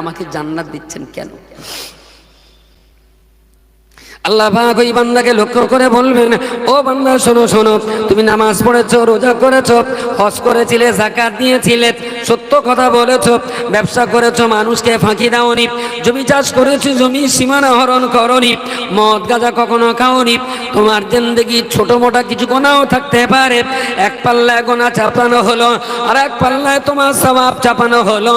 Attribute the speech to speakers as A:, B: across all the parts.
A: আমাকে জান্নাত দিচ্ছেন কেন? আল্লাহ পাক ওই বান্দাকে লক্ষ্য করে বলবেন, ও বান্দা শোনো শোনো, তুমি নামাজ পড়েছো, রোজা করেছো, হজ করেছিলে, যাকাত দিয়েছিলে, সত্য কথা বলেছো, ব্যবসা করেছো, মানুষকে ফাঁকি দাওনি, জমি চাষ করেছো, জমি সীমানা হরণ করনি, মদ গাঁজা কখনো খাওনি, তোমার জিন্দেগি ছোট মোটা কিছু গোনাও থাকতে পারে, এক পাল্লায় গোনা চাপানো হলো আর এক পাল্লায় তোমার সওয়াব চাপানো হলো।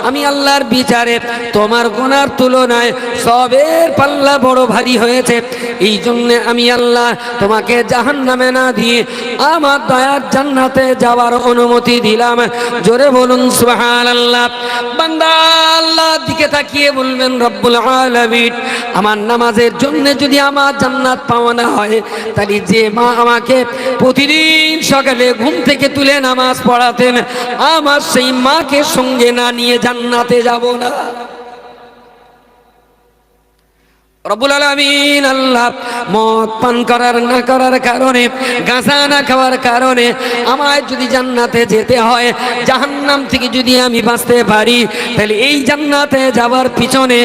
A: আমি আল্লাহর বিচারে তোমার গোনার তুলনায় সবের পাল্লা বড় ভারী হয়েছে। এই জন্য আমি আল্লাহ তোমাকে জাহান্নামে না দিয়ে আমার দয়ার জান্নাতে যাওয়ার অনুমতি দিলাম। জোরে বলুন সুবহানাল্লাহ। বান্দা আল্লাহর দিকে তাকিয়ে বলবেন, রব্বুল আলামিন, আমার নামাজের জন্য যদি আমার জান্নাত পাওয়া না হয়, তাহলে যে মা আমাকে প্রতিদিন সকালে ঘুম থেকে তুলে নামাজ পড়াতেন, আমার সেই মাকে সঙ্গে না নিয়ে জান্নাতে যাব না। রব্বুল আলামিন আল্লাহ মদ পান করার না করার কারণে, গাঁজা না খাওয়ার কারণে আমায় যদি জান্নাতে যেতে হয়, জাহান্নাম থেকে যদি আমি বাঁচতে পারি, তাহলে এই জান্নাতে যাওয়ার পিছনে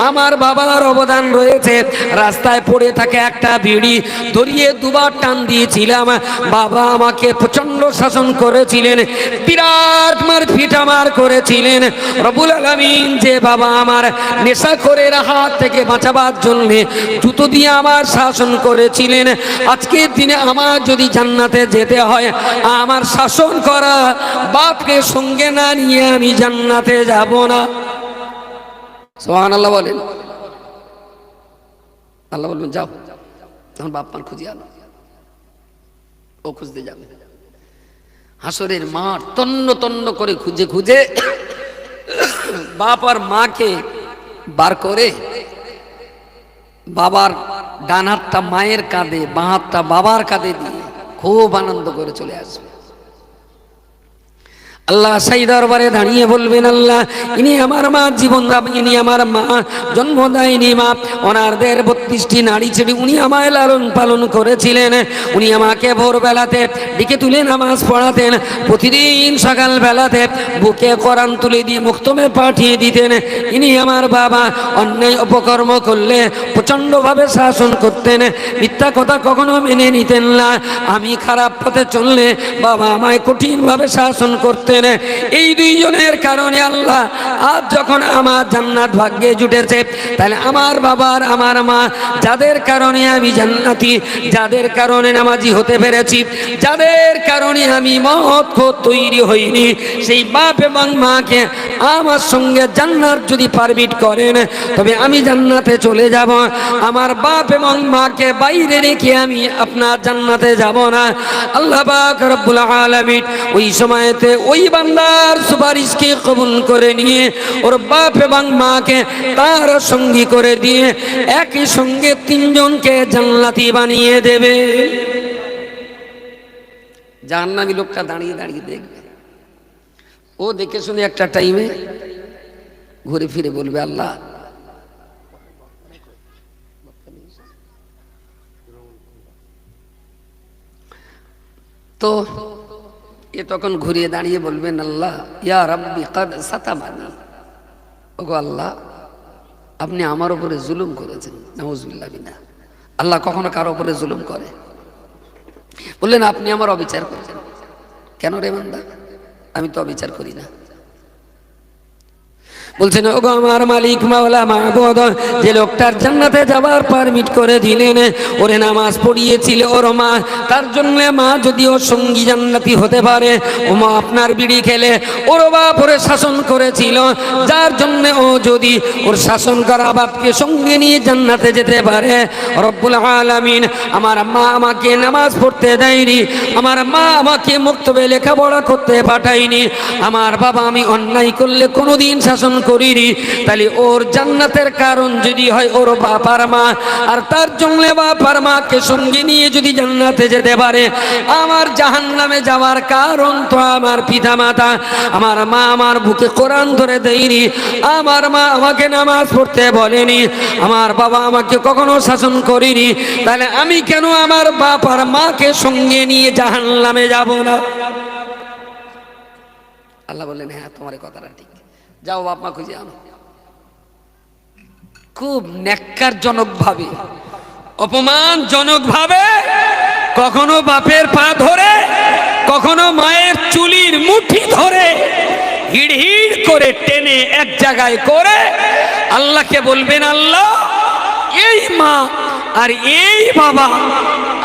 A: আমার বাবার অবদান রয়েছে। রাস্তায় পড়ে থাকে একটা বিড়ি, ধরিয়ে দুবার টান দিয়েছিলাম। বাবা আমাকে প্রচন্ড শাসন করেছিলেন, বিরাট মারপিট আমার করেছিলেন। রব্বুল আলামিন যে বাবা আমার নেশাখোরের হাত থেকে বাঁচাবার জন্য জুতো দিয়ে আমার শাসন করেছিলেন, আজকের দিনে আমার যদি জান্নাতে যেতে হয়, আমার শাসন করা বাপকে সঙ্গে না নিয়ে আমি জান্নাতে যাব না। সুবহানাল্লাহ বলেন। আল্লাহ বলবেন, যাও তখন বাপ মার খুঁজে আনো, ও খুঁজতে যাবে। হাসরের মাঠ তন্ন তন্ন করে খুঁজে খুঁজে বাপ আর মাকে বার করে, বাবার ডান হাতটা মায়ের কাঁধে, বাঁ হাতটা বাবার কাঁধে দিয়ে খুব আনন্দ করে চলে আসবে। আল্লাহ সেই দরবারে দাঁড়িয়ে বলবেন, আল্লাহ, ইনি আমার মা, জীবন ইনি আমার মা, জন্ম দেয়নি মা, ওনারদের 32টি নারী ছেড়ে উনি আমায় লালন পালন করেছিলেন। উনি আমাকে ভোরবেলাতে ডেকে তুলে নামাজ পড়াতেন, প্রতিদিন সকালবেলাতে বুকে কোরআন তুলে দিয়ে মুক্তমে পাঠিয়ে দিতেন। ইনি আমার বাবা। অন্যায় অপকর্ম করলে প্রচণ্ডভাবে শাসন করতেন, মিথ্যা কথা কখনো মেনে নিতেন না। আমি খারাপ পথে চললে বাবা আমায় কঠিনভাবে শাসন করতেন। এই দুইজনের কারণে আল্লাহ আজ যখন আমার জান্নাত ভাগ্যে জুটেছে, তাহলে আমার বাবার আমার মা, যাদের কারণে আমি জান্নাতি, যাদের কারণে নামাজি হতে পেরেছি, যাদের কারণে আমি মহৎ তৈরি হইনি, সেই বাপ এবং মাকে আমার সঙ্গে জান্নাত যদি পারমিট করেন, তবে আমি জান্নাতে চলে যাব। আমার বাপ এবং মাকে বাইরে রেখে আমি আপনার জান্নাতে যাব না। আল্লাহ পাক রব্বুল আলামিন ওই সময়তে ওই বান্দার সুপারিশকে কবুল করে নিয়ে ওর বাপ এবং মাকে তার সঙ্গী করে দিয়ে একই সঙ্গে 3 জনকে জান্নাতি বানিয়ে দেবে। জাহান্নামী লোকটা দাঁড়িয়ে দাঁড়িয়ে দেখবে, ও দেখে শুনে একটা টাইমে ঘুরে ফিরে বলবে, আল্লাহ, তো এ তখন ঘুরিয়ে দাঁড়িয়ে বলবেন, আল্লাহ, ইয়া রাব্বি কাদ সাতামানি, ওগো আল্লাহ, আপনি আমার উপরে জুলুম করেছেন। নাউজুবিল্লাহ বিনা। আল্লাহ কখনো কারো উপরে জুলুম করে? বললেন, আপনি আমার অবিচার করেছেন। কেন রে বান্দা? আমি তো অবিচার করি না। বলছেন, ওগো আমার মালিক, মাওলা, মাবুদ, যে লোকটার জান্নাতে যাওয়ার পারমিট করে দিলেন, ওরে নামাজ পড়িয়েছিল ওর মা, তার জন্য মা যদি ওর সঙ্গী জান্নাতি হতে পারে, ও মা আপনার বিড়ি খেলে ওর বাপ ওরে শাসন করেছিল, যার জন্য ও যদি ওর শাসন করা বাপকে সঙ্গে নিয়ে জান্নাতে যেতে পারে, রব্বুল আলামিন আমার মা আমাকে নামাজ পড়তে দেয়নি, আমার মা আমাকে মুক্তবে লেখাপড়া করতে পাঠায়নি, আমার বাবা আমি অন্যায় করলে কোনোদিন শাসন করিনি, তাহলে ওর জান্নাতের কারণ যদি হয় ওর বাবার মা, আর তার জন্য বাবার মাকে সঙ্গে নিয়ে যদি জান্নাতে যেতে পারে, আমার জাহান্নামে যাওয়ার কারণ তো আমার পিতা মাতা। আমার মা আমার বুকে কোরআন ধরে দেয়নি, আমার মা আমাকে নামাজ পড়তে বলেনি, আমার বাবা আমাকে কখনো শাসন করেনি, তাহলে আমি কেন আমার বাবার মাকে সঙ্গে নিয়ে জাহান্নামে যাব না? আল্লাহ বললেন, হ্যাঁ, তোমার কথাটা ঠিক, যাও বাপ মা খুঁজে আনো। খুব ন্যাক্কারজনক ভাবে, অপমানজনক ভাবে কখনো বাপের পা ধরে, কখনো মায়ের চুলির মুঠি ধরে হিড় হিড় করে টেনে এক জায়গায় করে আল্লাহকে বলবেন, আল্লাহ এই মা আর এই বাবা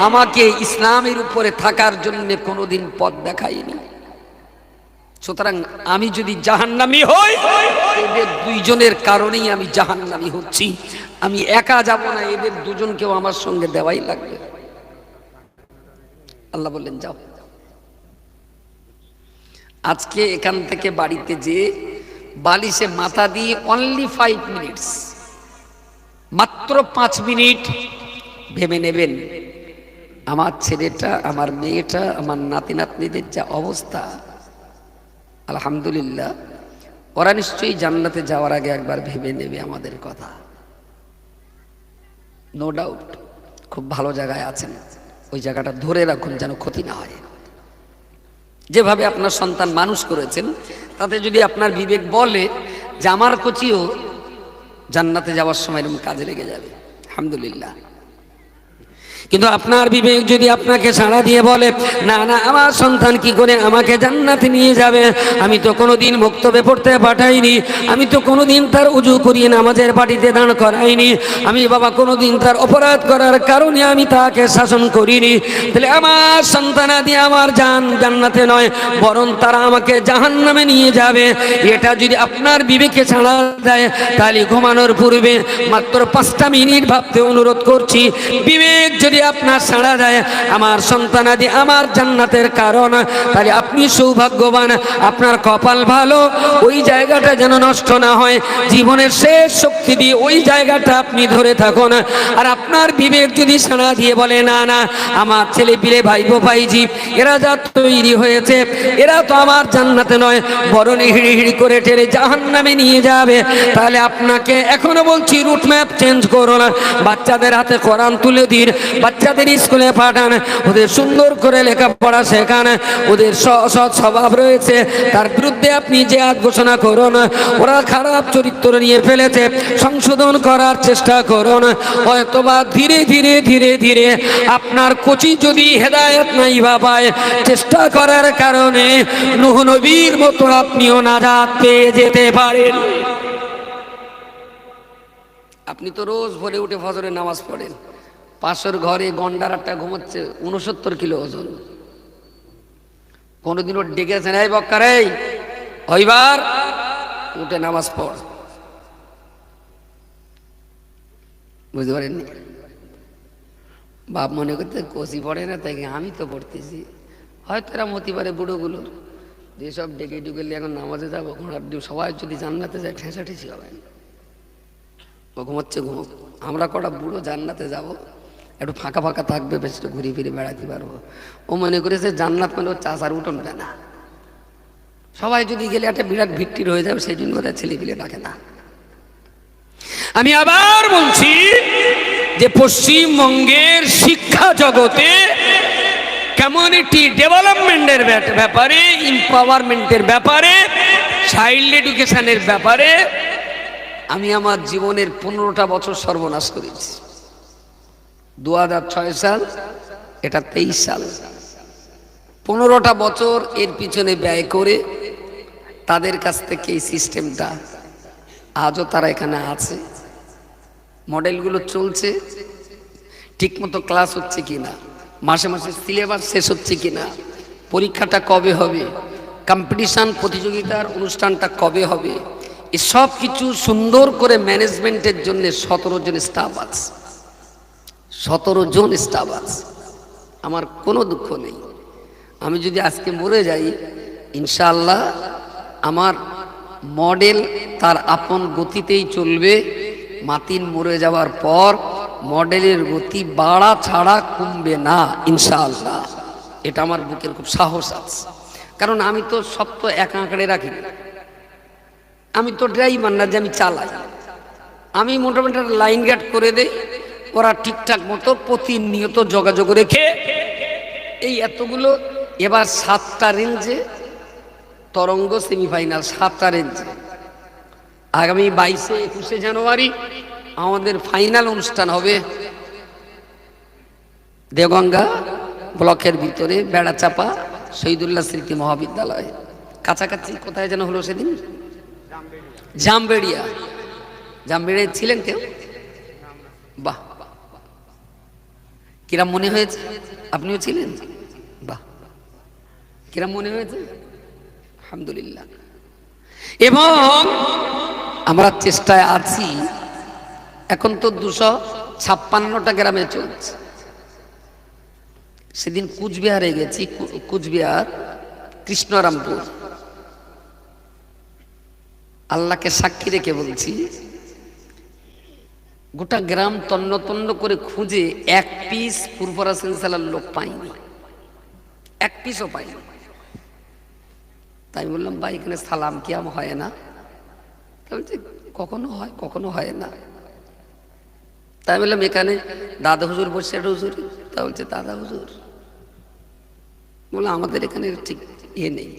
A: আমাকে ইসলামের উপরে থাকার জন্য কোনোদিন পথ দেখায়নি। সুতরাং আমি যদি জাহান্নামী হই, এদের দুইজনের কারণেই আমি জাহান্নামী হচ্ছি। আমি একা যাব না, এদের দুজনকেও আমার সঙ্গে দেওয়াই লাগবে। আল্লাহ বললেন যাও। আজকে এখান থেকে বাড়িতে যে বালিশে মাথা দিয়ে অনলি 5 মিনিটস, মাত্র 5 মিনিট ভেবে নেবেন আমার ছেলেটা, আমার মেয়েটা, আমার নাতি নাতনিদের যা অবস্থা, আলহামদুলিল্লাহ ওরা নিশ্চয়ই জান্নাতে যাওয়ার আগে একবার ভেবে নেবে আমাদের কথা। নো ডাউট খুব ভালো জায়গায় আছেন, ওই জায়গাটা ধরে রাখুন যেন ক্ষতি না হয়। যেভাবে আপনার সন্তান মানুষ করেছেন তাতে যদি আপনার বিবেক বলে যে আমার কচিও জান্নাতে যাওয়ার সময় এরকম কাজে লেগে যাবে, আলহামদুলিল্লাহ। কিন্তু আপনার বিবেক যদি আপনাকে সাড়া দিয়ে বলে না না আমার সন্তান কি করে আমাকে জান্নাতে নিয়ে যাবে, আমি তো কোনোদিন বক্তব্যে পড়তে পাঠাইনি, আমি তো কোনোদিন তার উজু করিয়ে নামাজের পাটিতে দাঁড় করাইনি, আমি বাবা কোনোদিন তার অপরাধ করার কারণে আমি তাকে শাসন করিনি, তাহলে আমার সন্তানাদি আমার জান্নাতে নয় বরং তারা আমাকে জাহান্নামে নিয়ে যাবে। এটা যদি আপনার বিবেকে ছাড়া দেয় তাহলে ঘুমানোর পূর্বে মাত্র 5টা মিনিট ভাবতে অনুরোধ করছি। বিবেক যদি আপনার ছাড়া যায় আমার সন্তানাদি আমার জান্নাতের কারণ, তাহলে আপনি সৌভাগ্যবান, আপনার কপাল ভালো, ওই জায়গাটা যেন নষ্ট না হয়। জীবনের শেষ শক্তি দিয়ে ওই জায়গাটা আপনি ধরে থাকুন। আর আপনার বিবেক যদি ছাড়া দিয়ে বলে না না আমার ছেলে পিলে ভাইপো ভাইজি এরা যা তৈরি হয়েছে এরা তো আমার জান্নাতে নয় বরং হিড়ি হিড়ি করে টেনে জাহান্নামে নিয়ে যাবে, তাহলে আপনাকে এখনো বলছি রুট ম্যাপ চেঞ্জ করুন। বাচ্চাদের হাতে কোরআন তুলে দিন, বাচ্চাদের স্কুলে পাঠান, ওদের সুন্দর করে লেখাপড়া শেখান, ওদের সৎ স্বভাব রয়েছে তার বিরুদ্ধে আপনি জিহাদ ঘোষণা করুন। ওরা খারাপ চরিত্র নিয়ে ফেলেছে সংশোধন করার চেষ্টা করুন। হয়তোবা ধীরে ধীরে ধীরে ধীরে আপনার কচি যদি হেদায়েত নাই বা পায়, চেষ্টা করার কারণে নূহ নবীর মতো আপনিও নাজাত পেয়ে যেতে পারেন। আপনি তো রোজ ভোরে উঠে ফজরের নামাজ পড়েন, পাশের ঘরে গন্ডার একটা ঘুমোচ্ছে 69 কিলো ওজন, কোনোদিনও ডেকেছেন এই বক্কারে ওইবার উঠে নামাজ পড়? বুঝতে পারেননি? বাপ মনে করতে কষি পড়ে না, তাই আমি তো পড়তেছি। হয়তো এরা মতি পারে বুড়োগুলো যেসব ডেকে ডুকে এখন নামাজে যাবো, সবাই যদি জান্নাতে যায় ঠেঁসাঠেসি হবে। ও ঘুমোচ্ছে ঘুমোক, আমরা কটা বুড়ো জান্নাতে যাব, একটু ফাঁকা ফাঁকা থাকবে, বেশ একটু ঘুরে ফিরে বেড়াতে পারবো। ও মনে করেছে জান্নাত মানে ও চাষার উঠোন না, সবাই যদি গেলে একটা বিরাট ভিত্তির হয়ে যাবে, সেই জন্য ওদের ছেলে পিলে ডাকে না। আমি আবার বলছি যে পশ্চিমবঙ্গের শিক্ষা জগতে কমিউনিটি ডেভেলপমেন্টের ব্যাপারে, এমপাওয়ারমেন্টের ব্যাপারে, চাইল্ড এডুকেশনের ব্যাপারে আমি আমার জীবনের 15টা বছর সর্বনাশ করেছি। 2006 সাল, এটা 23 সাল, 15টা বছর এর পিছনে ব্যয় করে তাদের কাছ থেকে এই সিস্টেমটা আজও তারা এখানে আছে, মডেলগুলো চলছে, ঠিকমতো ক্লাস হচ্ছে কিনা, মাসে মাসে সিলেবাস শেষ হচ্ছে কিনা, পরীক্ষাটা কবে হবে, কম্পিটিশন প্রতিযোগিতার অনুষ্ঠানটা কবে হবে, এসব কিছু সুন্দর করে ম্যানেজমেন্টের জন্য 17 জন স্টাফ আছে, 17 জন স্টাফ আছে। আমার কোনো দুঃখ নেই, আমি যদি আজকে মরে যাই ইনশাআল্লাহ আমার মডেল তার আপন গতিতেই চলবে। মাতিন মরে যাওয়ার পর মডেলের গতি বাড়া ছাড়া কমবে না ইনশাআল্লাহ, এটা আমার বুকের খুব সাহস আছে। কারণ আমি তো সব তো এক আঁকড়ে রাখি, আমি তো ড্রাইভার না যে আমি চালাই, আমি মোটামুটি লাইন গার্ড করে দেই, ওরা ঠিকঠাক মতো প্রতিনিয়ত যোগাযোগ রেখে এই এতগুলো। এবার 7টা রেঞ্জে তরঙ্গ সেমিফাইনাল, 7টা রেঞ্জে। আগামী 22-21 জানুয়ারি আমাদের ফাইনাল অনুষ্ঠান হবে দেওগঙ্গা ব্লকের ভিতরে বেড়াচাপা শহীদুল্লাহ স্মৃতি মহাবিদ্যালয়, কাছাকাছি কোথায় যেন হলো সেদিন, জামবেড়িয়া। জামবেড়িয়া ছিলেন কেউ? বাহ, কিরাম মনে হয়েছে? আপনিও ছিলেন? বাহ, কিরাম মনে হয়েছে? আলহামদুলিল্লাহ। এবং আমরা চেষ্টায় আছি, এখন তো 256টা গ্রামে চলছে। সেদিন কুচবিহারে গেছি, কুচবিহার কৃষ্ণরামপুর। আল্লাহকে সাক্ষী রেখে বলছি, গোটা গ্রাম তন্ন তন্ন করে খুঁজে এক পিস ফুরফুরা সেন্সালার লোক পাইনি, এক পিসও পাইনি। তাই বললাম, ভাই এখানে সালাম কিয়াম হয় না? বলছে কখনো হয়, কখনো হয় না। তাই বললাম এখানে দাদা হুজুর বসে, হুজুর। তা বলছে দাদা হুজুর। বললাম আমাদের এখানে ঠিক ইয়ে নেই।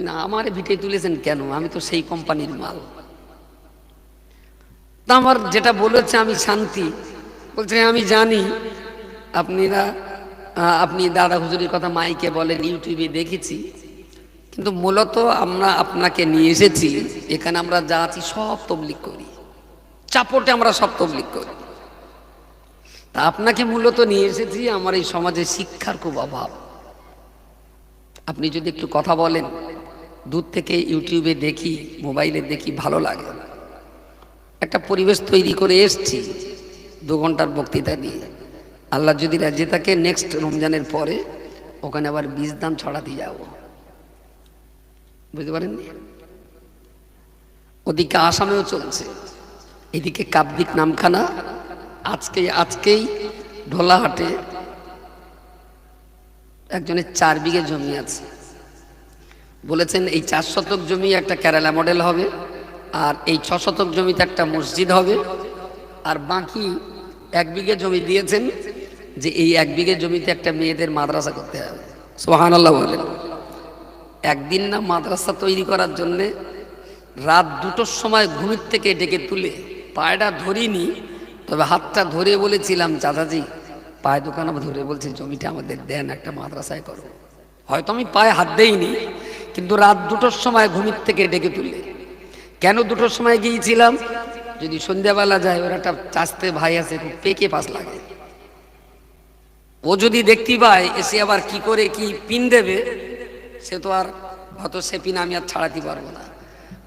A: না, আমার ভিটে তুলেছেন কেন? আমি তো সেই কোম্পানির মাল। তা আমার যেটা বলেছে আমি শান্তি। বলছে আমি জানি আপনি দাদা হুজুরের কথা মাইকে বলেন, ইউটিউবে দেখেছি, কিন্তু মূলত আমরা আপনাকে নিয়ে এসেছি এখানে, আমরা যা আছি সব তবলিগ করি, চাপটে আমরা সব তবলিগ করি। তা আপনাকে মূলত নিয়ে এসেছি, আমার এই সমাজে শিক্ষার খুব অভাব। আপনি যদি একটু কথা বলেন, দূর থেকে ইউটিউবে দেখি, মোবাইলে দেখি, ভালো লাগে। একটা পরিবেশ তৈরি করে এসছি 2 ঘন্টার বক্তৃতা দিয়ে। আল্লাহ যদি রাজি থাকে নেক্সট রমজানের পরে ওখানে আবার বীজ দাম ছড়াতে যাব, বুঝতে পারেন? ওদিকে আসামেও চলছে, এদিকে কাবদিক নামখানা। আজকেই ঢোলাহাটে একজনের 4 বিঘে জমি আছে, বলেছেন এই 4 শতক জমি একটা কেরালা মডেল হবে, আর এই 6 শতক জমিতে একটা মসজিদ হবে, আর বাকি 1 বিঘে জমি দিয়েছেন যে এই 1 বিঘে জমিতে একটা মেয়েদের মাদ্রাসা করতে হবে। সুবহানাল্লাহ বলেন। একদিন না মাদ্রাসা তৈরি করার জন্যে রাত 2টোর সময় ঘুমের থেকে ডেকে তুলে, পায়টা ধরিনি, তবে হাতটা ধরে বলেছিলাম, চাচাজি পায়ে দোকানে ধরে বলছে জমিটা আমাদের দেন, একটা মাদ্রাসায় করো। হয়তো আমি পায়ে হাত দেইনি, কিন্তু রাত 2টোর সময় ঘুমের থেকে ডেকে তুলে। কেন 2টোর সময় গিয়েছিলাম? যদি সন্ধ্যাবেলা যায়, ওর একটা চাচতে ভাই আছে, খুব পেকে পাস লাগে, ও যদি দেখতে পায় এসে আবার কি করে কি পিন দেবে, সে তো আর হয়তো সে পিন আমি আর ছাড়াতে পারবো না।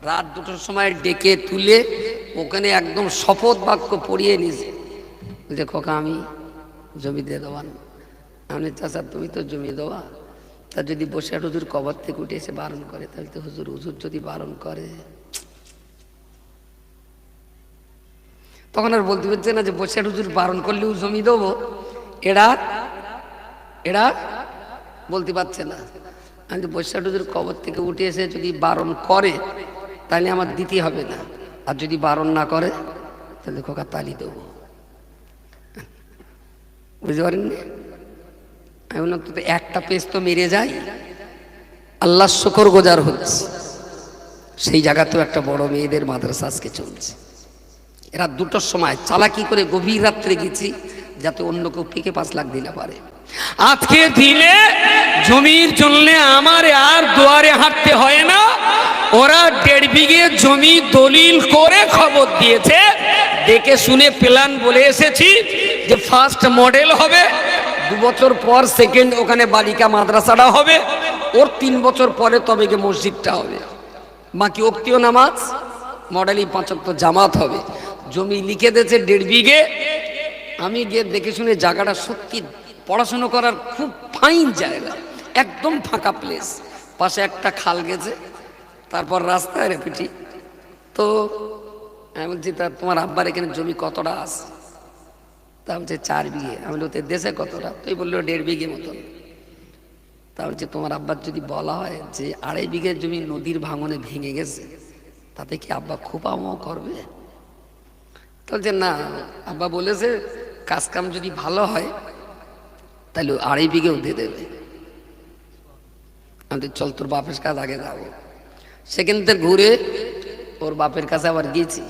A: রাত 2টোর সময় ডেকে তুলে ওখানে একদম শপথ বাক্য পড়িয়ে নিয়েছে, বলছে খোকা আমি জমি দিয়ে দেওয়ান। আমি চাচা তুমি তো জমি দেওয়া, তা যদি বসে হুজুর কবর থেকে উঠে এসে বারণ করে, তাহলে তো হুজুর যদি বারণ করে, তখন আর বলতে পারছে না যে বসে হুজুর বারণ করলেও জমি দেবো। এরা বলতে পারছে না। আমি বসে হুজুর কবর থেকে উঠে এসে যদি বারণ করে তাহলে আমার দিতে হবে না, আর যদি বারণ না করে তাহলে খোকা তালি দেবো। বুঝতে পারেননি? আমি বললাম তো একটা পেজ তো মেরে যায়, আল্লাহ শুকর গোজার হচ্ছে। সেই জায়গাতেও একটা বড় মেয়েদের মাদ্রাসা আজকে চলছে। এরা 2টোর সময় চালাকি করে গভীর রাত্রে গেছি, যাতে অন্য কেউ ফিকে 5 লাখ দিলে পারে। আজকে দিলে জমির জন্য আমার আর দুয়ারে হাঁটতে হয় না। ওরা 1.5 বিঘে জমি দলিল করে খবর দিয়েছে, দেখে শুনে প্ল্যান বলে এসেছি যে ফার্স্ট মডেল হবে, 2 বছর পর সেকেন্ড ওখানে বালিকা মাদ্রাসাটা হবে, ওর 3 বছর পরে তবে গিয়ে মসজিদটা হবে, বাকি ওক্তীয় নামাজ মডেলই 5 ওয়াক্ত জামাত হবে। জমি লিখে দিয়েছে 1.5 বিঘে। আমি গিয়ে দেখে শুনে জায়গাটা সত্যি পড়াশুনো করার খুব ফাইন জায়গা, একদম ফাঁকা প্লেস, পাশে একটা খাল গেছে, তারপর রাস্তায় রেপিটি। তো আমি বলছি তা তোমার আব্বার এখানে জমি কতটা আছে? তা বলছে 4 বিঘে। আমি বলতে দেশে কতটা? তুই বললো 1.5 বিঘে মতন। তা বলছে তোমার আব্বার যদি বলা হয় যে 2.5 বিঘে জমি নদীর ভাঙনে ভেঙে গেছে, তাতে কি আব্বা খুব আমও করবে? বলছে না, আব্বা বলেছে কাজ কাম যদি ভালো হয় তাহলে 2.5 বিঘেও দিয়ে দেবে। আমি চল তোর বাপের কাছে আগে যাবো। সেখান থেকে ঘুরে ওর বাপের কাছে আবার গিয়েছি,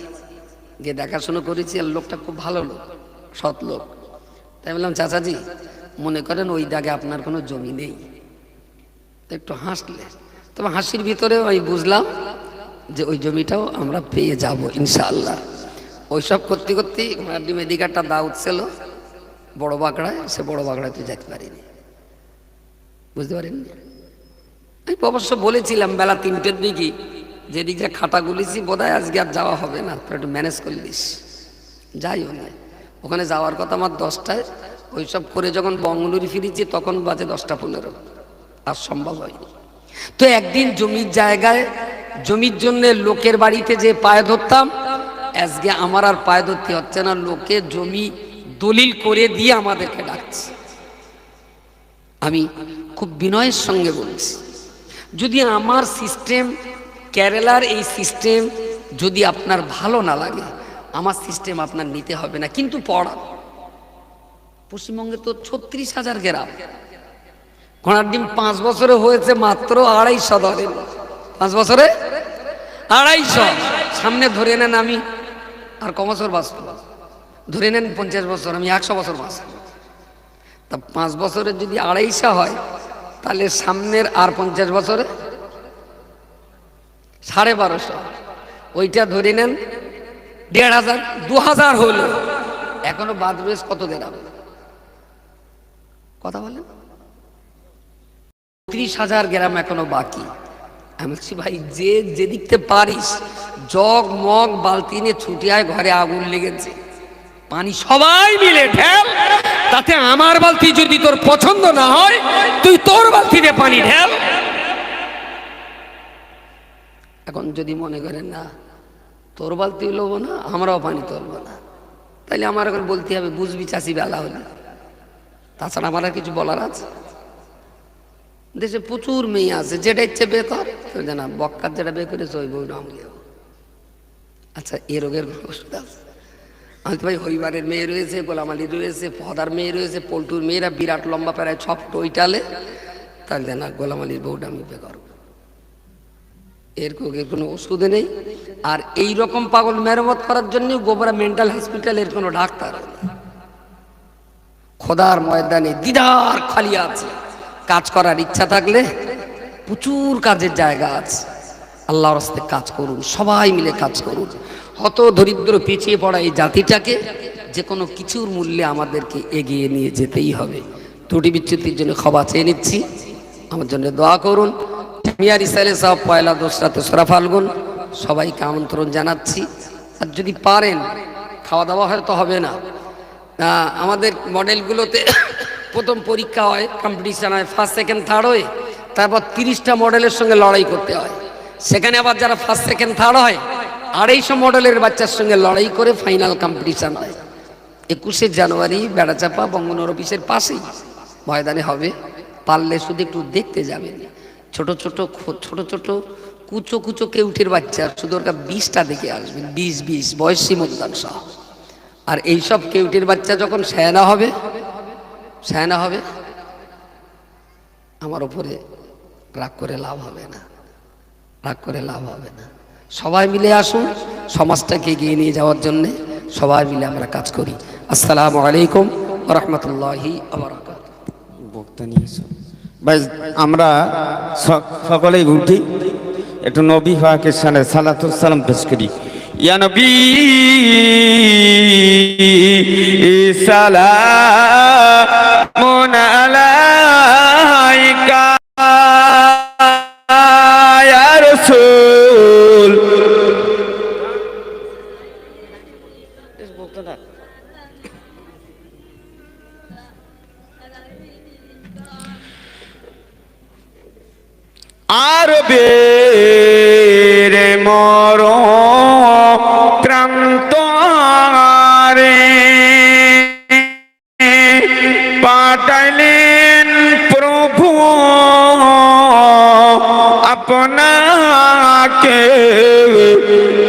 A: গিয়ে দেখাশুনো করেছি, আর লোকটা খুব ভালো লোক, সৎ লোক। তাই বললাম, চাচাজি মনে করেন ওই দাগে আপনার কোনো জমি নেই? একটু হাসলে, তবে হাসির ভিতরে ওই বুঝলাম যে ওই জমিটাও আমরা পেয়ে যাব ইনশাআল্লাহ। ওইসব করতে করতেই মেডিকারটা দাউদ ছিল বড় বাঁকড়ায়, সে বড় বাঁকড়ায় তো যেতে পারিনি, বুঝতে পারেননি। আমি অবশ্য বলেছিলাম বেলা 3টের দিকে, যেদিকে খাতা গুলিছি বোধহয় আজকে আর যাওয়া হবে না, তো একটু ম্যানেজ করলিস। যাইও না, ওখানে যাওয়ার কথা আমার 10টায়। ওইসব করে যখন বঙ্গলুরু ফিরেছি তখন বাজে 10টা 15, আর সম্ভব হয়নি। তো একদিন জমির জায়গায়, জমির জন্য লোকের বাড়িতে যে পায়ে ধরতাম, আজকে আমার আর পায়ে ধরতে হচ্ছে না, লোকে জমি দলিল করে দিয়ে আমাদেরকে ডাকছে। আমি খুব বিনয়ের সঙ্গে বলছি, যদি আমার সিস্টেম, কেরালার এই সিস্টেম যদি আপনার ভালো না লাগে, আমার সিস্টেম আপনার নিতে হবে না, কিন্তু পড়া। পশ্চিমবঙ্গে তো 36,000 গ্রাম, ঘোড়ার ডিম 5 বছরে হয়েছে মাত্র 250 ধরেন, 5 বছরে 250। সামনে ধরে নেন আমি আর ক বছর বাঁচব, ধরে নেন 50 বছর, আমি 100 বছর বাঁচব। তা 5 বছরে যদি 250 হয়, তাহলে সামনের আর 50 বছরে 1250, ওইটা ধরে নেন 1500, 2000 হলো। এখনো বাদ রয়েছে কত গ্রাম? কথা বলেন, 30,000 গ্রাম এখনো বাকি। আমি বলছি ভাই, যে যেদিকতে পারিস জগ মগ বালতি নিয়ে ছুটে আয়, ঘরে আগুন লেগেছে, পানি সবাই মিলে ঢেল, তাতে আমার বালতি যদি তোর পছন্দ না হয়, তুই তোর বালতিতে পানি ঢেল। এখন যদি মনে করেন না তোর বালতি লবো না, আমরাও পানি তুলবো না, তাইলে আমার এখন বলতে হবে বুঝবি চাষি বেলা হলে। তাছাড়া আমার আর কিছু বলার আছে? দেশে প্রচুর মেয়ে আছে, যেটা ইচ্ছে বিয়ে কর, জানা বক্কার যেটা বিয়ে করেছে ওই বউ নামলেও। আচ্ছা, এ রোগের ওষুধ আছে? আমি তো ভাই হরিবারের মেয়ে রয়েছে, গোলামালির রয়েছে, পদার মেয়ে রয়েছে, পল্টুর মেয়েরা বিরাট লম্বা প্রায় 6 টইটালে, তাহলে জানা গোলামালির বউটা আমি বিয়ে করবো। এর কোনো ওষুধে নেই। আর এই রকম পাগল মেরামত করার জন্য গোবরা মেন্টাল হসপিটালের কোনো ডাক্তার খোদার ময়দানে দিদার খালি আছে। কাজ করার ইচ্ছা থাকলে প্রচুর কাজের জায়গা আছে, আল্লাহর রাস্তে কাজ করুন, সবাই মিলে কাজ করুন। হত দরিদ্র পিছিয়ে পড়া এই জাতিটাকে যে কোনো কিছুর মূল্যে আমাদেরকে এগিয়ে নিয়ে যেতেই হবে। ত্রুটি বিচ্যুতির জন্য ক্ষমা চেয়ে নিচ্ছি, আমার জন্য দোয়া করুন। মিয়া রিসালে সাহেব 1লা 2রা 3রা ফাল্গুন সবাইকে আমন্ত্রণ জানাচ্ছি। আর যদি পারেন, খাওয়া দাওয়া হয়তো হবে না, আমাদের মডেলগুলোতে প্রথম পরীক্ষা হয়, কম্পিটিশান হয়, ফার্স্ট সেকেন্ড থার্ড হয়, তারপর 30টা মডেলের সঙ্গে লড়াই করতে হয়। সেখানে আবার যারা ফার্স্ট সেকেন্ড থার্ড হয়, 250 মডেলের বাচ্চার সঙ্গে লড়াই করে ফাইনাল কম্পিটিশান হয়। 21শে জানুয়ারি বেড়াচাপা বঙ্গনগর অফিসের পাশেই ময়দানে হবে। পারলে শুধু একটু দেখতে যাবেন। ছোট ছোট কুচো কুচো কেউটের বাচ্চা, শুধু ওরা 20টা দেখে আসবেন, 20 বয়স সীমোদ্দান সহ। আর এইসব কেউটের বাচ্চা যখন সায়না হবে, আমার উপরে রাগ করে লাভ হবে না, রাগ করে লাভ হবে না। সবাই মিলে আসুন, সমাজটাকে এগিয়ে নিয়ে যাওয়ার জন্যে সবাই মিলে আমরা কাজ করি। আসসালামু আলাইকুম ওয়া রাহমাতুল্লাহি ওয়া বারাকাতুহু।
B: বক্তা নিয়ে এসো ভাই, আমরা সকলেই উঠি, একটু নবী পাকের সামনে সালাতুস সালাম পেশ করি। ইয়া নবী সালামুন আলাইকা ইয়া রাসূল। আর বেরে মর ক্রান্ত রে পাঠাইলেন প্রভু আপনাকে,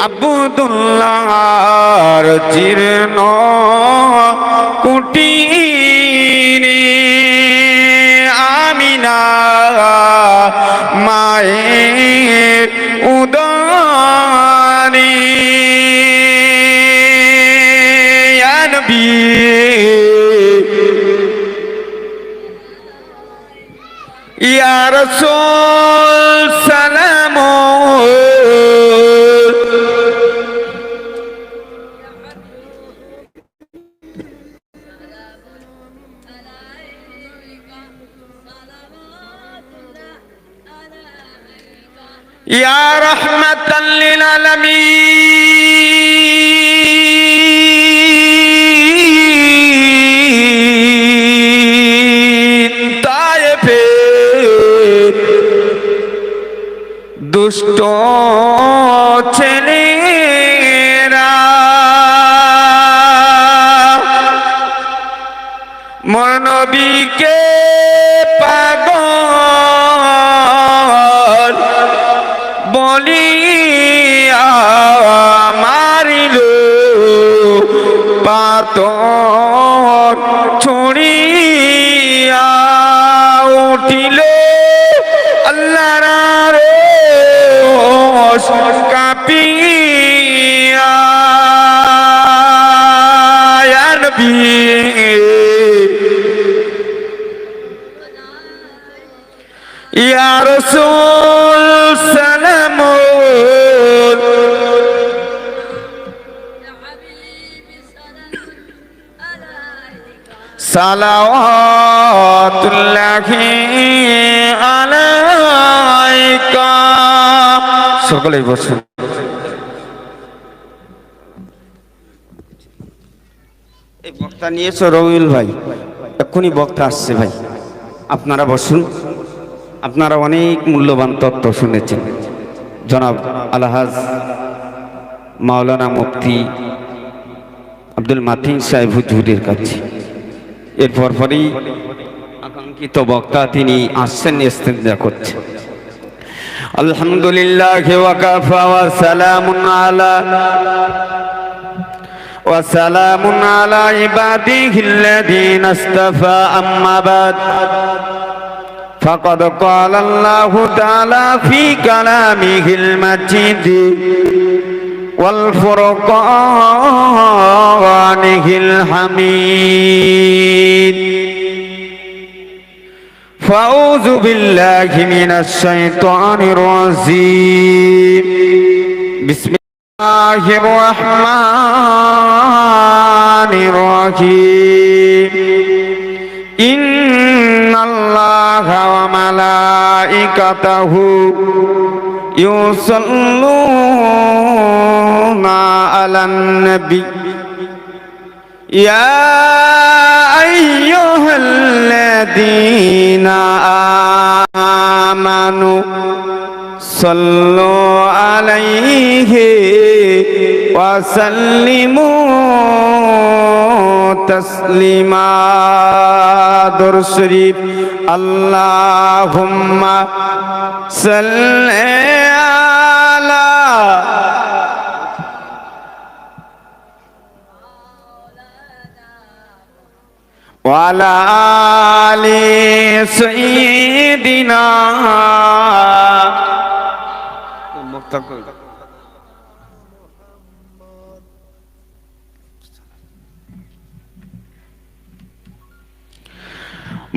B: আব্দুল্লাহর জীর্ণ কুটিরে আমিনা মায়ের উদরে নবী ইয়া রাসূল সালাম ইয়া রাহমাতাল লিল আলামিন তায়েফে দুষ্ট ছেলেরা মোর নবীকে পাগল বলিয়া মারিল পাথর ছুঁড়িয়া উঠিল আল্লাহর আরশ কাঁপিয়া ইয়া নবী ইয়া রাসূল সালাম সালাওয়াতুল্লাহি আলাইকা সকলেই বসুন। এই বক্তা নিয়েছো রবিউল ভাই, এক্ষুনি বক্তা আসছে ভাই, আপনারা বসুন। আপনারা অনেক মূল্যবান তত্ত্ব শুনেছেন জনাব আলহাজ মাওলানা মুফতি আব্দুল মাতিন সাহেব হুজুরের কাছে। এরপর পরেই আকাঙ্ক্ষিত বক্তা তিনি আসছেন, ইস্তেঞ্জা করছেন। আলহামদুলিল্লাহ ওয়া কাফা ওয়া সালামুন আলা ইবাদিহিল্লাযীনা ইসতাফা আম্মা বাদ فقد قال الله تعالى في كلامه المجيد والفرقانه الحميد فأعوذ بالله من الشيطان الرجيم بسم الله الرحمن الرحيم إن الله وملائكته يصلون على النبي يا أيها الذين آمنوا صلوا عليه وسلموا تسليما درود شريف اللهم صل على وعلى آل سيدنا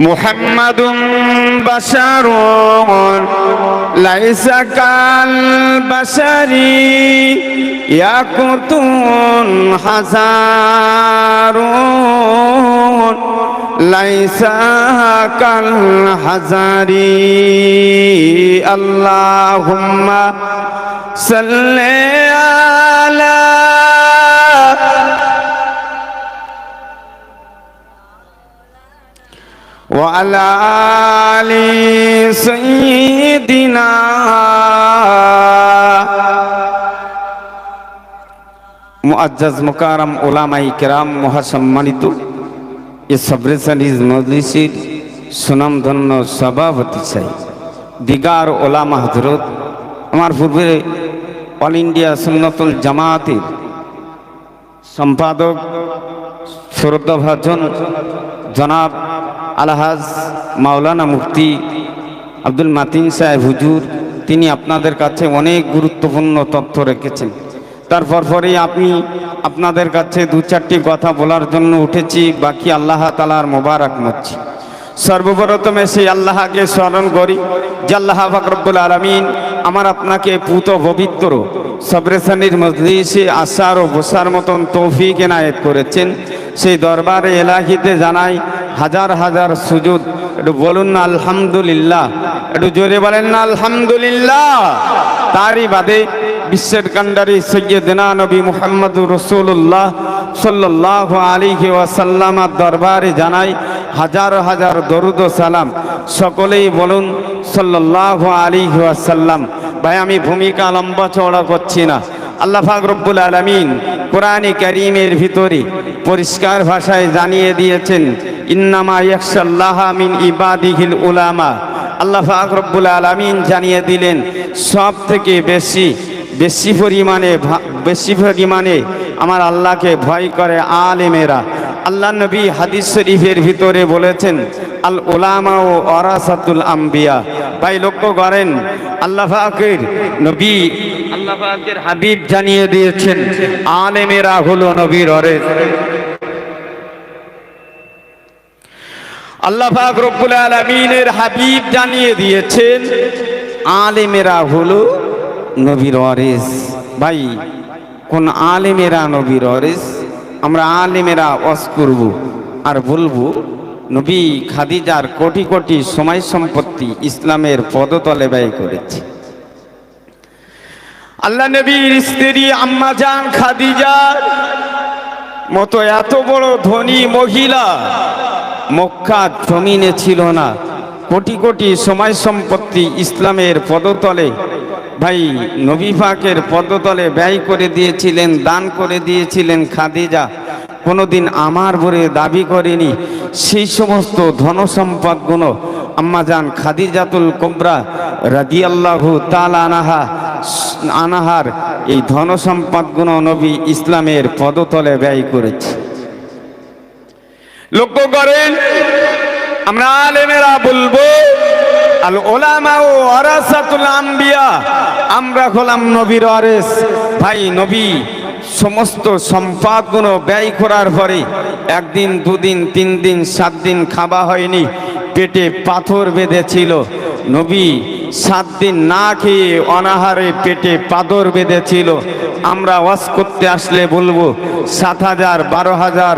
B: محمد بشر ليس كالبشر يقطن حزار ليس كالحزر اللهم صل على وعلى آل سيدنا মুআজ্জাজ মুকাররম উলামায়ে কেরাম মহাসম্মানিত এই সাবরেসানিজ মজলিসের সুনামধন্য সভাপতি সাহেব, দিগার ওলামা হযরত, আমার পূর্বে অল ইন্ডিয়া সুন্নাতুল জামাতের সম্পাদক শ্রদ্ধাভাজন জনাব আলহাজ মাওলানা মুফতি আব্দুল মাতিন সাহেব হুজুর, তিনি আপনাদের কাছে অনেক গুরুত্বপূর্ণ তথ্য রেখেছেন। তারপর পরেই আমি আপনাদের কাছে দু চারটি কথা বলার জন্য উঠেছি, বাকি আল্লাহ তাআলার মোবারক মসজি। সর্বপ্রথমে সেই আল্লাহকে স্মরণ করি যে আল্লাহ পাক রব্বুল আলামিন আমার আপনাকে পুত পবিত্র সবরেসানির মজলিসে আসার ও বসার মতন তৌফিক এনায়েত করেছেন। সেই দরবারে এলাহিতে জানাই হাজার হাজার সুজুদ। একটু বলুন না আলহামদুলিল্লাহ, একটু জোরে বলেন না আলহামদুলিল্লাহ। তারই বাদে বিশ্বের কান্ডারি সৈয়দনা নবী মুহাম্মদুর রাসূলুল্লাহ সাল্লাল্লাহু আলাইহি ওয়াসাল্লামের দরবারে জানাই হাজার হাজার দরুদ ও সালাম। সকলেই বলুন সাল্লাল্লাহু আলাইহি ওয়াসাল্লাম। ভাই আমি ভূমিকা লম্বা চওড়া করছি না। আল্লাহ পাক রব্বুল আলামিন কোরআনে কারীমের ভিতরে পরিষ্কার ভাষায় জানিয়ে দিয়েছেন, ইন্নামা ইয়াখশাল্লাহা মিন ইবাদিহিল উলামা। আল্লাহ পাক রব্বুল আলামিন জানিয়ে দিলেন সব থেকে বেশি পরিমাণে আমার আল্লাহকে ভয় করে আলেমেরা। আল্লাহ নবী হাদিস শরীফের ভিতরে বলেছেন, আল উলামা ও ওয়ারাসাতুল আম্বিয়া। ভাই লক্ষ্য করেন, আল্লাহ পাকের নবী, আল্লাহ পাকের হাবিব জানিয়ে দিয়েছেন আলেমেরা হলো নবীর ওয়ারিস। আল্লাহ পাক রব্বুল আলামিনের হাবিব জানিয়ে দিয়েছেন আলেমেরা হলো নবীর ওয়ারিস। ভাই কোন আলেমেরা নবীর ওয়ারিস? আমরা আলেমেরা ওয়াজ করব আর বলবো নবী খাদিজার কোটি কোটি সময় সম্পত্তি ইসলামের পদতলে ব্যয় করেছে। আল্লাহ নবীর স্ত্রী আম্মা জান খাদিজার মতো এত বড় ধনী মহিলা মক্কা জমিনে ছিল না। কোটি কোটি সময় সম্পত্তি ইসলামের পদতলে, ভাই নবী পাকের পদতলে ব্যয় করে দিয়েছিলেন, দান করে দিয়েছিলেন খাদিজা। কোনোদিন আমার বলে দাবি করেনি। সেই সমস্ত ধনসম্পদগুলো আম্মাজান খাদিজাতুল কুবরা রাদিয়াল্লাহু তাআলা আনহার এই ধনসম্পদগুলো নবী ইসলামের পদতলে ব্যয় করেছে। লক্ষ্য করেন, আমরা আলেমেরা বলবো আল উলামা ওয়ারাসাতুল আম্বিয়া, আমরা হলাম নবীর ওয়ারিস। ভাই নবী সমস্ত সম্পদগুলো ব্যয় করার পরে একদিন দুদিন 3 দিন 7 দিন খাওয়া হয়নি, পেটে পাথর বেঁধেছিল। নবী 7 দিন না খেয়ে অনাহারে পেটে পাথর বেঁধেছিল। আমরা ওয়াজ করতে আসলে বলবো 7,000 12,000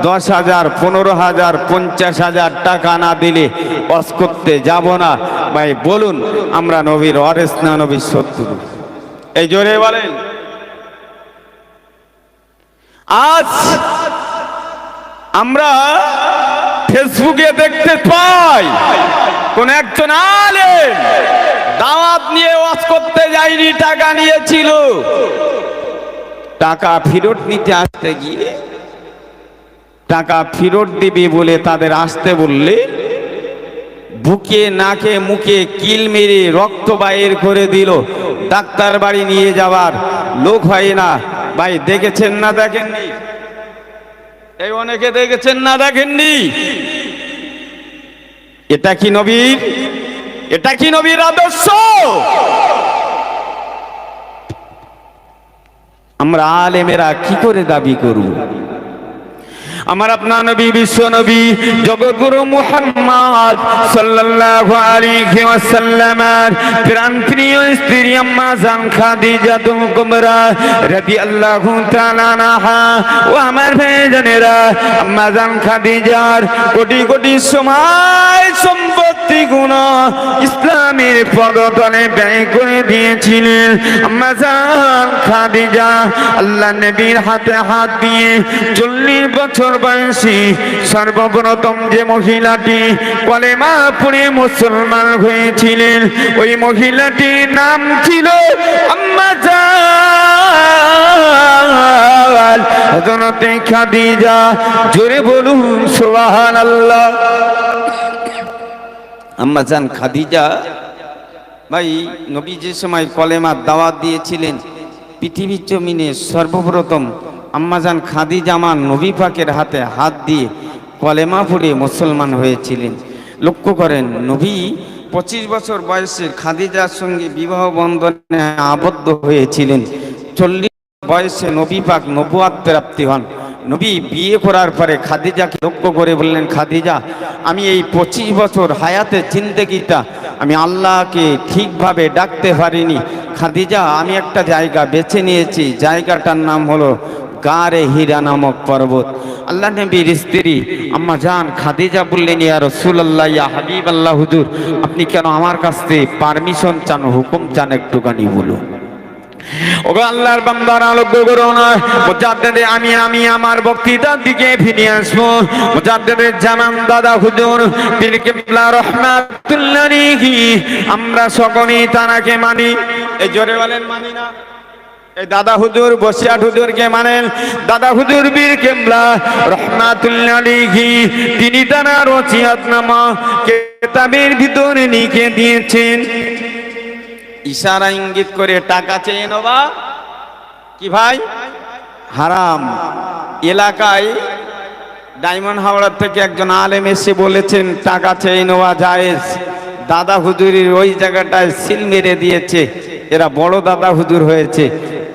B: 10,000 15,000 50,000 টাকা না দিলে ওয়াজ করতে যাব না। ভাই বলুন আমরা নবীর ওয়ারিস না নবীর শত্রু? এই জোরে বলেন। আজ আমরা ফেসবুকে দেখতে পাই কোন একজন আলেম দাওয়াত নিয়ে ওয়াজ করতে যায়নি, টাকা নিয়েছিল। টাকা ফেরত নিতে আসতে গিয়ে টাকা ফেরত দিবে বলে তাদের আসতে বললে বুকে নাকে মুখে কিল মেরে রক্ত বাইর করে দিল। ডাক্তার বাড়ি নিয়ে যাওয়ার লোক হয় না। ভাই দেখেছেন না দেখেননি? এই অনেকে দেখেছেন না দেখেননি? এটা কি নবীর আদর্শ? আমরা আলেমেরা কি করে দাবি করব? আমার আপনার নবী বিশ্ব নবী জগৎগুরু মুহাম্মদ সাল্লাল্লাহু আলাইহি ওয়াসাল্লামের প্রাণপ্রিয় স্ত্রী আম্মা জান খাদিজাতুল কুবরা রাদিয়াল্লাহু তাআলা আনহা। ও আমার ভাইজানেরা, আম্মা জান খাদিজার কোটি কোটি সময় সম্পত্তি গুলো ইসলামের পদতলে ব্যয় করে দিয়েছিলেন। আম্মা জান খাদিজা আল্লাহ নবীর হাতে হাত দিয়ে 40 বছর বয়সী সর্বপ্রথম যে মহিলাটি কলেমা পড়ে মুসলমান হয়েছিলেন, ওই মহিলাটির নাম ছিল আম্মা জান হযরত খাদিজা। জোরে বলুন সুবহানাল্লাহ। আম্মা জান খাদিজা, ভাই নবী যে সময় কলেমার দাওয়াত দিয়েছিলেন, পৃথিবীর জমিনে সর্বপ্রথম আম্মাজান খাদিজা আমার নবী পাকের হাতে হাত দিয়ে কলেমা পড়ে মুসলমান হয়েছিলেন। লক্ষ্য করেন, নবী 25 বছর বয়সে খাদিজার সঙ্গে বিবাহ বন্ধনে আবদ্ধ হয়েছিলেন। 40 বয়সে নবী পাক নবুয়াত প্রাপ্তি হন। নবী বিয়ে করার পরে খাদিজাকে লক্ষ্য করে বললেন, খাদিজা, আমি এই 25 বছর হায়াতে জিন্দেগিটা আমি আল্লাহকে ঠিকভাবে ডাকতে পারিনি। খাদিজা, আমি একটা জায়গা বেছে নিয়েছি, জায়গাটার নাম হলো গারে হীরা নামক পর্বত। আল্লাহ নবীর স্ত্রী আম্মা জান খাদিজা বললেন, ইয়া রাসূলুল্লাহ, ইয়া হাবিবাল্লাহ, হুজুর আপনি কেন আমার কাছ থেকে পারমিশন চান, হুকুম চান, একটুখানি বলুন। ওগো আল্লাহর বান্দারা লক্ষ্য করো না, মুজাদ্দিদে আমি আমার বক্তৃতার দিকে ফিরে আসবো। মুজাদ্দিদের জামান দাদা হুজুর পীর কিবলা রাহমাতুল্লাহ আলাইহি, আমরা সকলেই তানাকে মানি। এই জোরে বলেন মানি না? এই দাদা হুজুর বসিয়াট হুজুরকে মানেন? দাদা হুজুর পীর কিবলা রাহমাতুল্লাহ আলাইহি তিনি তার ওসিয়তনামা কিতাবের ভিতরে লিখে দিয়েছেন, ইশারা ইঙ্গিত করে টাকা চেয়ে নেওয়া কি ভাই হারাম। এলাকায় ডায়মন্ড হাওড়ার থেকে একজন আলেম এসে বলেছেন টাকা চেয়ে নেওয়া জায়েজ। দাদা হুজুরের ওই জায়গাটায় সিল মেরে দিয়েছে, এরা বড় দাদা হুজুর হয়েছে।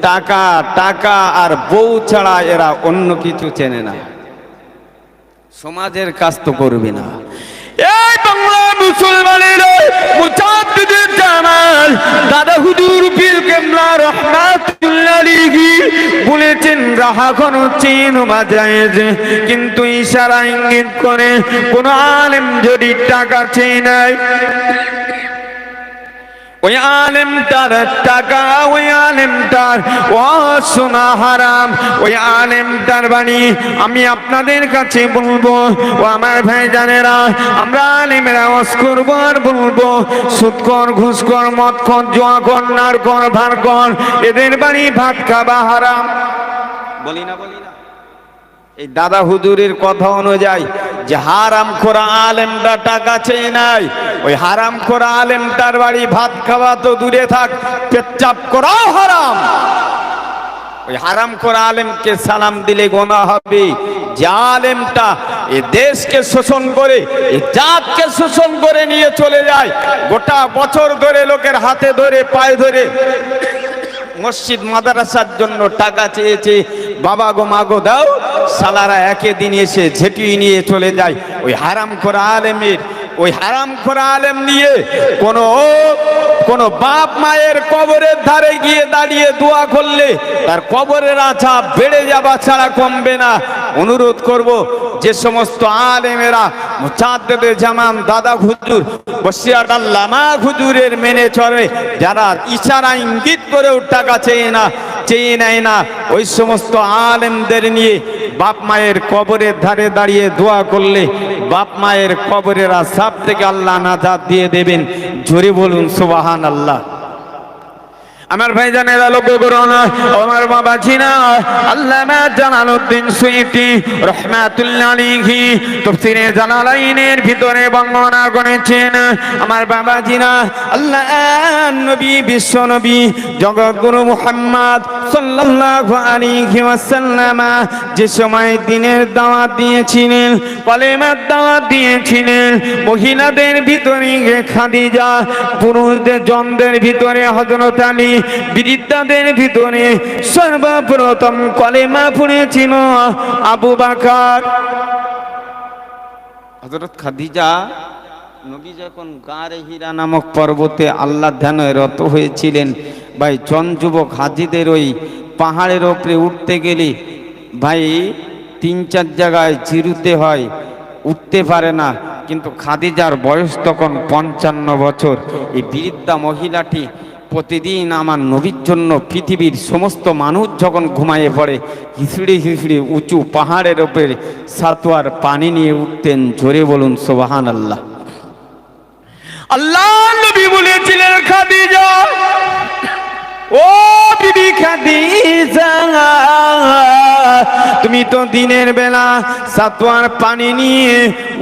B: টাকা টাকা আর বউ ছাড়া এরা অন্য কিছু চেনে না। সমাজের কাজ তো করবে না। এই বাংলা মুসলমানের মুজাদ্দিদের জামাল দাদা হুজুর পীর কিবলা রাহমাতুল্লাহ আলাইহি বলেছেন, রাহা কোন চেন বাজায়েজ, কিন্তু ইশারা ইঙ্গিত করে কোন আলেম যদি টাকা চেয়ে নেয়, ওই আলেমটার টাকা, ওই আলেমটার সোনা হারাম। ওই আলেমটার বাণী আমি আপনাদের কাছে বলবো, ও আমার ভাই জানেরা, আমরা আলেমেরা ওয়াজ করবো আর বলবো, সুদকর, ঘুষকর, মদকর, জুয়াকর, নারকর, ভারকর, এদের বাণী ভাত খাবা হারাম। বলি না? এই দাদা হুজুরের কথা অনুযায়ী যে হারাম খোরা আলেমটা টাকা চেয়ে নাই, ওই হারাম খোরা আলেমটার বাড়ি ভাত খাওয়া তো দূরে থাক, পেচ্ছাপ করাও হারাম। ওই হারাম খোরা আলেমকে সালাম দিলে গোনাহ হবে। যে আলেমটা এ দেশকে শোষণ করে, এ জাতকে শোষণ করে নিয়ে চলে যায়, গোটা বছর ধরে লোকের হাতে ধরে পায়ে ধরে মসজিদ মাদ্রাসার জন্য টাকা চেয়েছে, বাবা গো মা গো দাও, সালারা একই দিন এসে ঝেঁটিয়ে নিয়ে চলে যায়। ওই হারাম খোরা আলেমের, ওই হারাম খোরা আলেম নিয়ে কোন বাপ মায়ের কবরের ধারে গিয়ে দাঁড়িয়ে দোয়া করলে তার কবরের আযাব বেড়ে যাওয়া ছাড়া কমবে না। অনুরোধ করব, যে সমস্ত আলেমেরা মুজাদ্দিদে জামান দাদা হুজুর বসিয়াট আল্লামা হুজুরের মেনে চলে, যারা ইশারা ইঙ্গিত করেও টাকা চেয়ে নেয় না, ওই সমস্ত আলেমদের নিয়ে বাপ মায়ের কবরের ধারে দাঁড়িয়ে দোয়া করলে বাপ মায়ের কবরের আযাব থেকে আল্লাহ নাজাত দিয়ে দেবেন। জোরে বলুন সুবহানাল্লাহ। আমার ভাইজানেরা লক্ষ্য করুন, আমার বাবা জিনা আল্লামা জালালউদ্দিন সুয়ুতী রাহমাতুল্লাহ আলাইহি তাফসীরে জালালাইনের ভিতরে বর্ণনা করেছেন, আমার বাবা জিনা আল্লাহ নবী, বিশ্ব নবী, জগৎগুরু মুহাম্মদ সাল্লাল্লাহু আলাইহি ওয়াসাল্লাম যে সময় দ্বীনের দাওয়াত দিয়েছিলেন, কলেমার দাওয়াত দিয়েছিলেন, মহিলাদের ভিতরে খাদিজা, পুরুষদের জনদের ভিতরে হযরত আলী, বৃদ্ধাদের ভিতরে সর্বপ্রথম কলেমা পড়েছিল আবু বকর। হযরত খাদিজা নবী যখন গারে হীরা নামক পর্বতে আল্লাহ ধ্যানে রত হয়েছিলেন, ভাই জন যুবক হাজিদের ওই পাহাড়ের উপরে উঠতে গেলে ভাই 3-4 জায়গায় জিরুতে হয়, উঠতে পারে না। কিন্তু খাদিজার বয়স তখন 55 বছর। এই বৃদ্ধা মহিলাটি প্রতিদিন আমার নবীর জন্য পৃথিবীর সমস্ত মানুষ যখন ঘুমায়ে পড়ে হিসড়ে হিসড়ে উঁচু পাহাড়ের উপরে সাতোয়ার পানি নিয়ে উঠতেন। জোরে বলুন সুবহানাল্লাহ। আল্লাহ নবী বলেছিলেন, খাদিজা, ও বিবি খাদিজা, তুমি তো দিনের বেলা সাতোয়ার পানি নিয়ে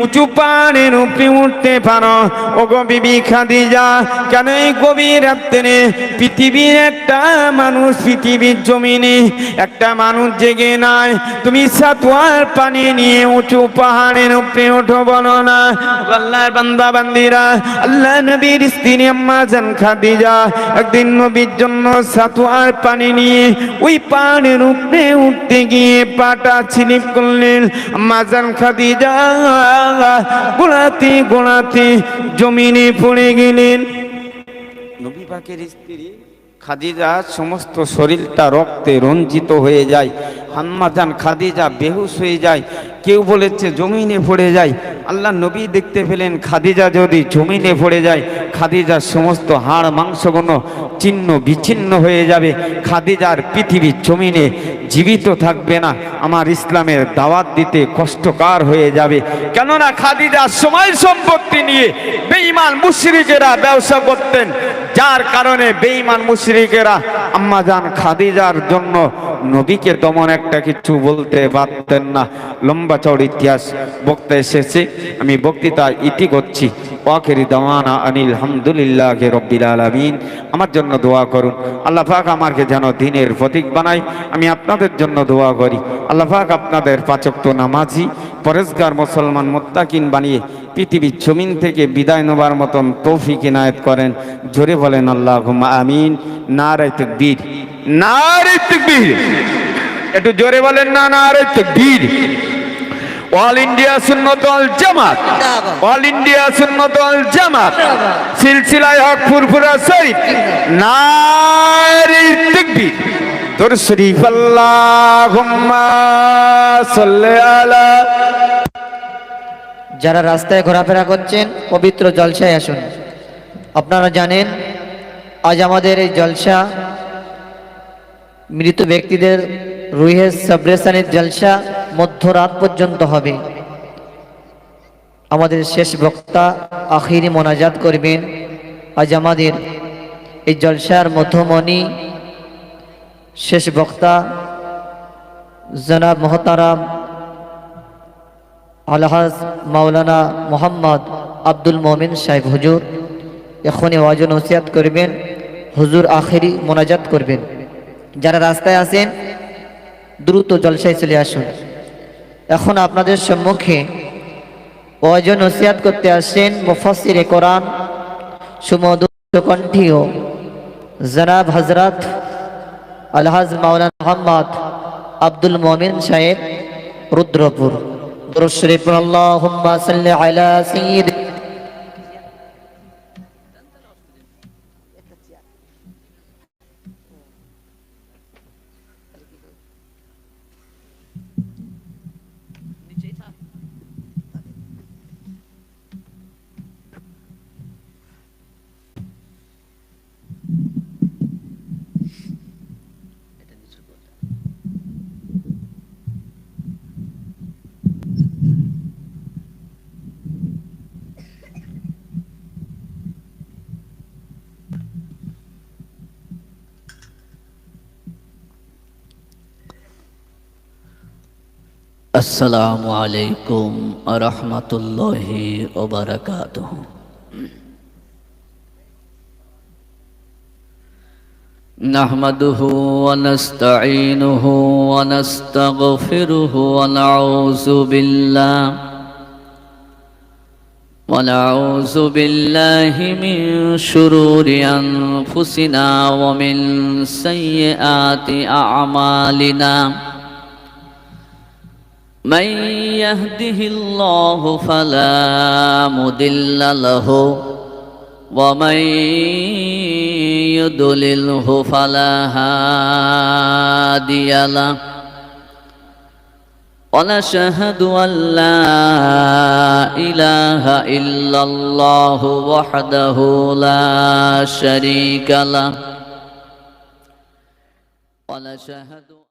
B: উঁচু পাহাড়ের উপরে উঠতে পারো। ওগো বিবি খাদিজা, কেন এই গভীর রাত্রে পৃথিবীর একটা মানুষ, পৃথিবীর জমিনে একটা মানুষ জেগে নাই, তুমি সাতোয়ার পানি নিয়ে উঁচু পাহাড়ের উপরে ওঠো বলো না? আল্লাহর বান্দা বান্দিরা, আল্লাহ নবীর স্ত্রী আম্মা জান খাদিজা একদিন নবীর জন্য সাতোয়ার পানি নিয়ে ওই পাহাড়ের উপরে উঠতে গিয়ে পাটা স্লিপ করলেন। আম্মা জান খাদিজা গোড়াতে গোড়াতে জমিনে পড়ে গেলেন। নবী পাকের স্ত্রী খাদিজা সমস্ত শরীরটা রক্তে রঞ্জিত হয়ে যায়। আম্মা জান খাদিজা বেহুশ হয়ে যায়, কেউ বলেছে জমিনে পড়ে যায়। আল্লাহ নবী দেখতে পেলেন খাদিজা যদি জমিনে পড়ে যায়, খাদিজার সমস্ত হাড় মাংসগুলো ছিন্ন বিচ্ছিন্ন হয়ে যাবে, খাদিজার পৃথিবীর জমিনে জীবিত থাকবে না, আমার ইসলামের দাওয়াত দিতে কষ্টকর হয়ে যাবে। কেননা খাদিজার সময় সম্পত্তি নিয়ে বেঈমান মুশরিকেরা ব্যবসা করতেন, যার কারণে বেঈমান মুশরিকেরা আম্মা জান খাদিজার জন্য নবীকে তেমন একটা কিছু বলতে পারতেন না। লম্বা চওড়া ইতিহাস বক্তা এসেছে, আমি বক্তৃতা ইতি করছি। ওয়াখিরি দাওয়ানা আনিল হামদুলিল্লাহি রাব্বিল আলামিন। আমার জন্য দোয়া করুন, আল্লাহ পাক আমাকে যেন দ্বীনের প্রতীক বানায়। আমি আপনাদের জন্য দোয়া করি, আল্লাহ পাক আপনাদের পাঁচ ওয়াক্ত নামাজি পরেজগার মুসলমান মুত্তাকিন বানিয়ে পৃথিবীর জমিন থেকে বিদায় নেবার মতন তৌফিক ইনায়েত করেন। জোরে বলেন আল্লাহুম্মা আমিন। নারে তাকবীর, নারে তাকবীর, একটু জোরে বলেন না, নারে তাকবীর। অল ইন্ডিয়া সুন্নাত ওয়াল জামাত, অল ইন্ডিয়া সুন্নাত ওয়াল জামাত, সিলসিলায়ে হক ফুরফুরা শরীফ, নারে তাকবীর। দরুদ শরীফ, আল্লাহুম্মা সাল্লি আলা।
C: যারা রাস্তায় ঘোরাফেরা করছেন পবিত্র জলসায় আসুন। আপনারা জানেন আজ আমাদের এই জলসা মৃত ব্যক্তিদের রুহের সাবরেশনের জলসা মধ্যরাত পর্যন্ত হবে। আমাদের শেষ বক্তা আখিরি মোনাজাত করবেন। আজ আমাদের এই জলসার মধ্যমণি শেষ বক্তা জনাব মোহতারাম আলহাজ মাওলানা মোহাম্মদ আব্দুল মোমিন সাহেব হুজুর এখনই ওয়াজ নসিহত করবেন। হুজুর আখিরি মোনাজাত করবেন। যারা রাস্তায় আছেন দ্রুত জলসায় চলে আসুন। এখন আপনাদের সম্মুখে ওয়াজ নসিহত করতে আসেন মুফাসসিরে কোরআন সুমধুর কণ্ঠীয় জনাব হযরত আলহাজ মাওলানা মোহাম্মদ আব্দুল মোমিন সাহেব রুদ্রপুর। দুরূদ শরীফ, আল্লাহুম্মা সাল্লি আলা সাইয়্যিদিনা।
D: السلام عليكم ورحمة الله وبركاته. نحمده ونستعينه ونستغفره ونعوذ بالله من شرور أنفسنا ومن سيئات أعمالنا. من يهده الله فلا مضل له ومن يضلله فلا هادي له. ونشهد أن لا إله إلا الله وحده لا شريك له. ونشهد